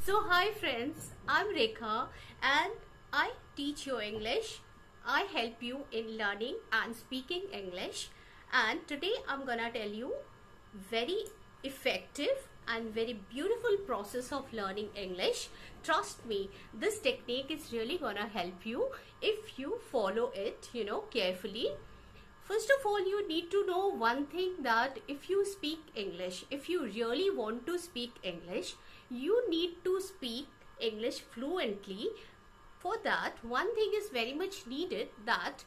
So hi friends, I'm Rekha and I teach you English. I help you in learning and speaking English, and today I'm gonna tell you very effective and very beautiful process of learning English. Trust me, this technique is really gonna help you if you follow it, carefully. First of all, you need to know one thing, that if you speak English, if you really want to speak English, you need to speak English fluently. For that, one thing is very much needed, that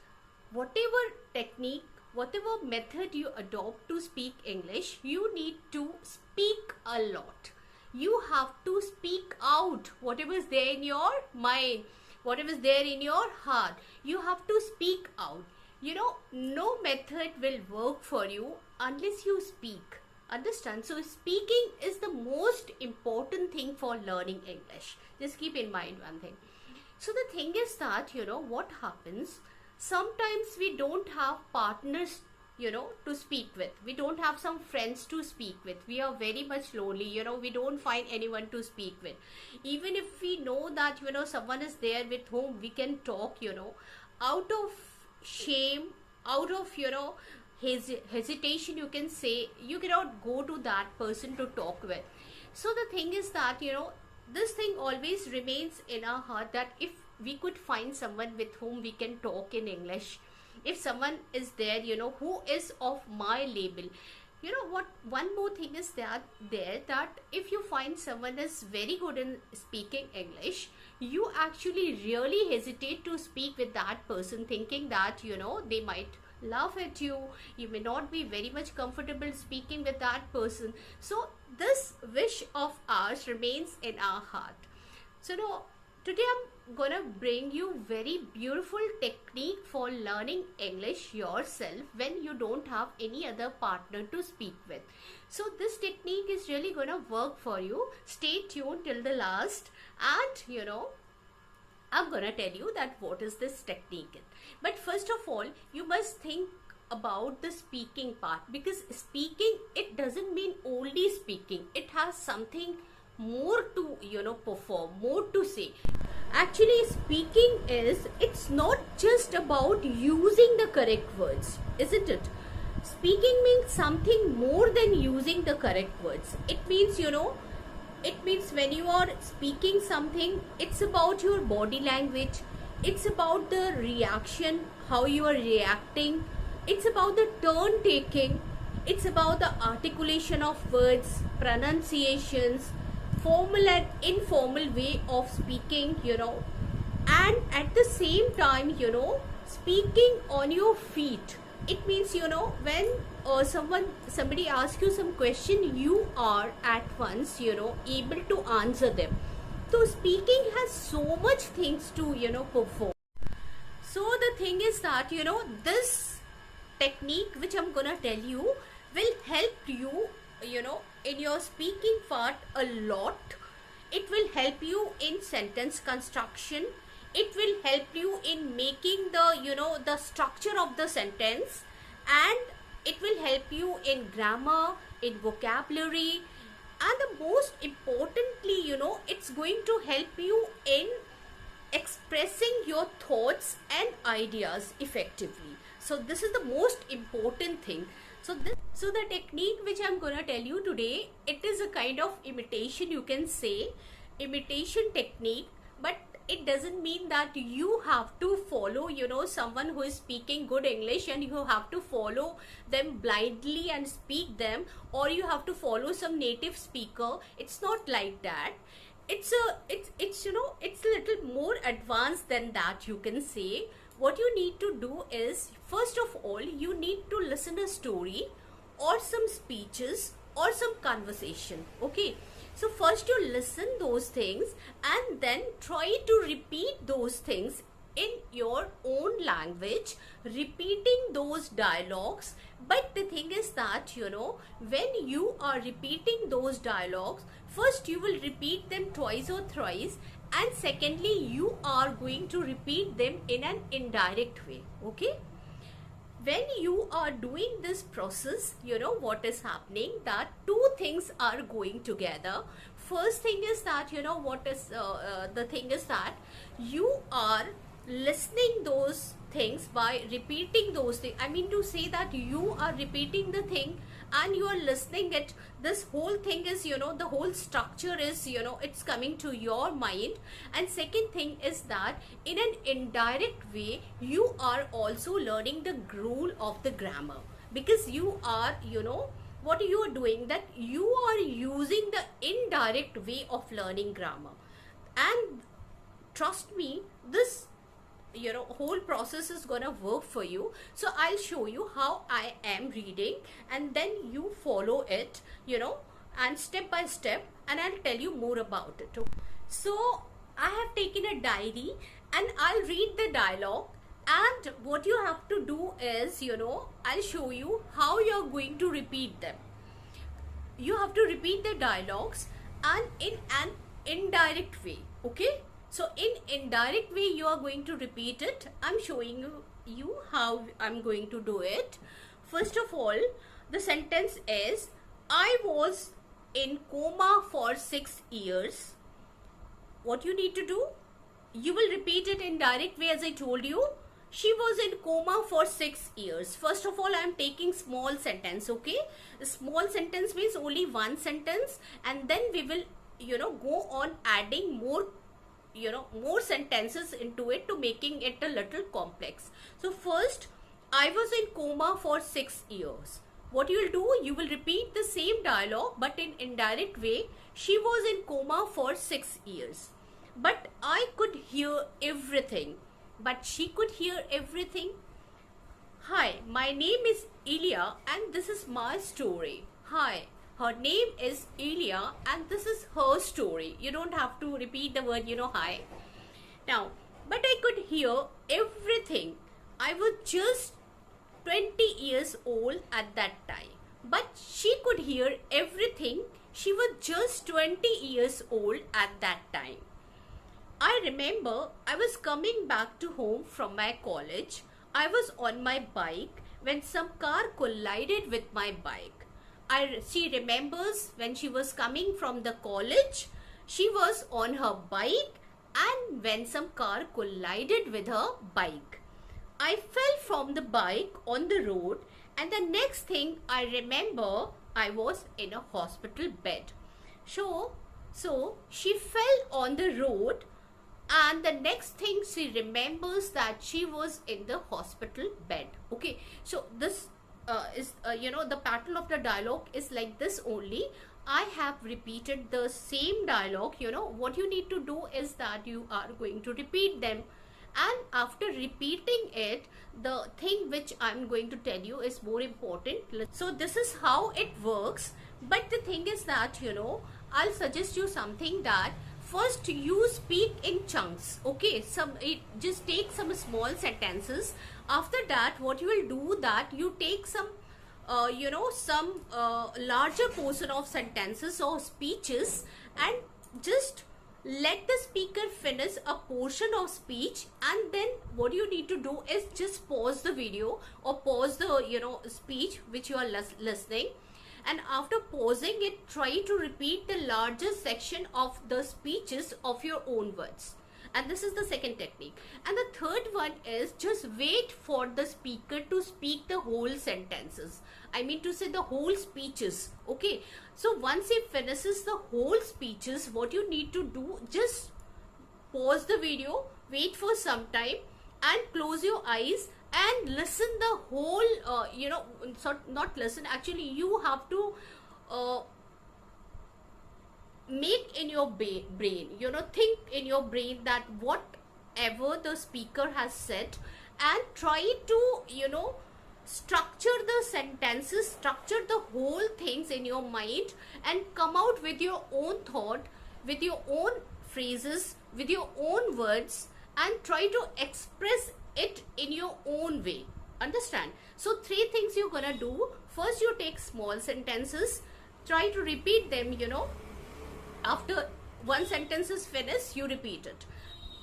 whatever technique, whatever method you adopt to speak English, you need to speak a lot. You have to speak out whatever is there in your mind, whatever is there in your heart. You have to speak out. No method will work for you unless you speak. Understand? So speaking is the most important thing for learning English. Just keep in mind one thing. So the thing is that, what happens, sometimes we don't have partners, to speak with. We don't have some friends to speak with. We are very much lonely, we don't find anyone to speak with. Even if we know that, someone is there with whom we can talk, out of shame, out of hesitation, you can say, you cannot go to that person to talk with. So the thing is that, this thing always remains in our heart, that if we could find someone with whom we can talk in English, if someone is there, who is of my label. One more thing is that if you find someone is very good in speaking English, you actually really hesitate to speak with that person, thinking that, they might laugh at you. You may not be very much comfortable speaking with that person. So this wish of ours remains in our heart. So today I'm gonna bring you very beautiful technique for learning English yourself when you don't have any other partner to speak with. So this technique is really gonna work for you. Stay tuned till the last, and I'm gonna tell you that what is this technique. But first of all, you must think about the speaking part, because speaking, it doesn't mean only speaking. It has something more to perform, more to say. Actually, speaking it's not just about using the correct words, isn't it? Speaking means something more than using the correct words. It means when you are speaking something, it's about your body language, it's about the reaction, how you are reacting, it's about the turn taking, it's about the articulation of words, pronunciations, formal and informal way of speaking, and at the same time, speaking on your feet. It means, when somebody asks you some question, you are at once, able to answer them. So speaking has so much things to, perform. So the thing is that, this technique which I'm gonna tell you will help you, in your speaking part a lot. It will help you in sentence construction. It will help you in making the the structure of the sentence, and it will help you in grammar, in vocabulary, and the most importantly, it's going to help you in expressing your thoughts and ideas effectively. So this is the most important thing. So the technique which I'm gonna tell you today, it is a kind of imitation, you can say, imitation technique. But it doesn't mean that you have to follow, someone who is speaking good English, and you have to follow them blindly and speak them, or you have to follow some native speaker. It's not like that. It's a little more advanced than that, you can say. What you need to do is, first of all, you need to listen a story or some speeches or some conversation. Okay, so first you listen those things, and then try to repeat those things in your own language, repeating those dialogues. But the thing is that, when you are repeating those dialogues, first you will repeat them twice or thrice, and secondly, you are going to repeat them in an indirect way. Okay, when you are doing this process, what is happening, that two things are going together. first thing is that, you know, what is the thing is that you are listening those things by repeating those things. I mean to say that you are repeating the thing and you are listening it. This whole thing is, you know, the whole structure is, you know, it's coming to your mind. And second thing is that in an indirect way, you are also learning the rule of the grammar, because you are, you know, what you are doing, that you are using the indirect way of learning grammar. And trust me, this, you know, whole process is gonna work for you. So I'll show you how I am reading, and then you follow it, you know, and step by step, and I'll tell you more about it. So I have taken a diary and I'll read the dialogue, and what you have to do is, you know, I'll show you how you're going to repeat them. You have to repeat the dialogues and in an indirect way, okay? So in indirect way, you are going to repeat it. I'm showing you how I'm going to do it. First of all, the sentence is, I was in coma for 6 years. What you need to do? You will repeat it in direct way as I told you. She was in coma for 6 years. First of all, I am taking small sentence, okay? A small sentence means only one sentence, and then we will, you know, go on adding more, you know, more sentences into it to making it a little complex. So first, I was in coma for 6 years. What you will do, you will repeat the same dialogue but in indirect way. She was in coma for 6 years. But I could hear everything. But she could hear everything. Hi, my name is Ilya and this is my story. Hi, her name is Ilya and this is her story. You don't have to repeat the word, you know, hi. Now, but I could hear everything. I was just 20 years old at that time. But she could hear everything. She was just 20 years old at that time. I remember I was coming back to home from my college. I was on my bike when some car collided with my bike. She remembers when she was coming from the college, she was on her bike and when some car collided with her bike. I fell from the bike on the road, and the next thing I remember, I was in a hospital bed. So she fell on the road, and the next thing she remembers that she was in the hospital bed. Okay, so this is you know, the pattern of the dialogue is like this only. I have repeated the same dialogue. You know, what you need to do is that you are going to repeat them, and after repeating it, the thing which I'm going to tell you is more important. So this is how it works. But the thing is that, you know, I'll suggest you something, that first you speak in chunks, okay? Just take some small sentences. After that, what you will do, that you take some you know, some larger portion of sentences or speeches, and just let the speaker finish a portion of speech, and then what you need to do is just pause the video or pause the, you know, speech which you are listening. And after pausing it, try to repeat the larger section of the speeches of your own words. And this is the second technique. And the third one is just wait for the speaker to speak the whole sentences. I mean to say the whole speeches. Okay. So once he finishes the whole speeches, what you need to do, just pause the video, wait for some time and close your eyes and listen the whole, you know, not listen, actually you have to make in your brain, you know, think in your brain that whatever the speaker has said, and try to, you know, structure the sentences, structure the whole things in your mind, and come out with your own thought, with your own phrases, with your own words, and try to express it in your own way. Understand? So 3 things you're gonna do. First, you take small sentences, try to repeat them, you know. After one sentence is finished, you repeat it.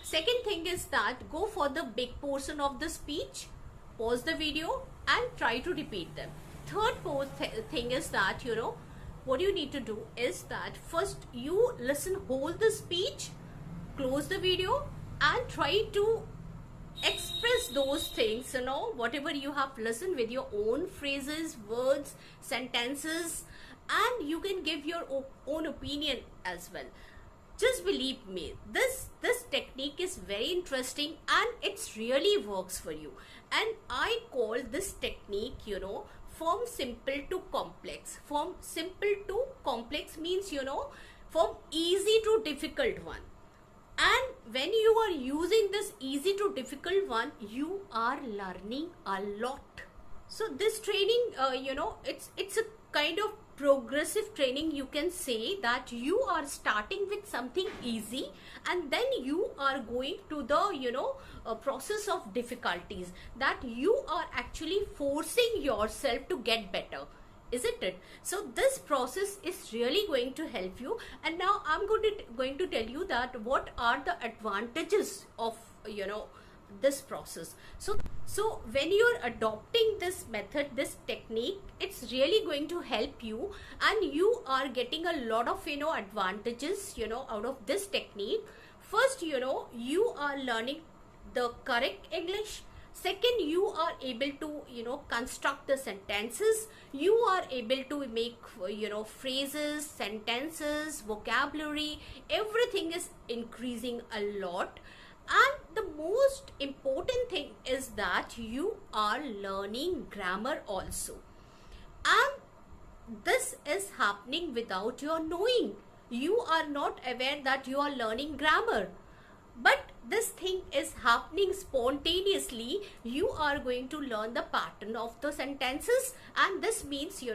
Second thing is that go for the big portion of the speech, pause the video and try to repeat them. Third thing is that, you know, what you need to do is that first you listen whole the speech, close the video, and try to express those things, whatever you have listened with your own phrases, words, sentences, and you can give your own opinion as well. Just believe me, this technique is very interesting and it's really works for you. And I call this technique, from simple to complex. From simple to complex means, from easy to difficult one. And when you are using this easy to difficult one, you are learning a lot. So this training, it's a kind of progressive training. You can say that you are starting with something easy and then you are going to the process of difficulties, that you are actually forcing yourself to get better, isn't it? So this process is really going to help you. And now I'm going to tell you that what are the advantages of this process. So when you're adopting this method, this technique, it's really going to help you, and you are getting a lot of advantages out of this technique. First, you are learning the correct English. Second, you are able to construct the sentences. You are able to make phrases, sentences, vocabulary. Everything is increasing a lot. And the most important thing is that you are learning grammar also. And this is happening without your knowing. You are not aware that you are learning grammar. But this thing is happening spontaneously. You are going to learn the pattern of the sentences, and this means, you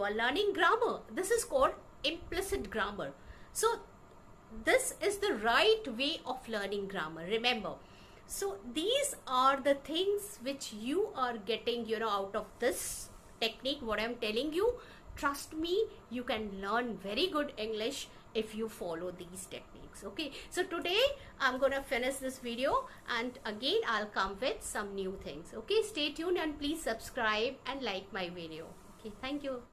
are learning grammar. This is called implicit grammar. So this is the right way of learning grammar, remember. So these are the things which you are getting, out of this technique, what I'm telling you. Trust me, you can learn very good English if you follow these techniques. Okay, so today I'm gonna finish this video, and again I'll come with some new things. Okay, stay tuned and please subscribe and like my video. Okay, thank you.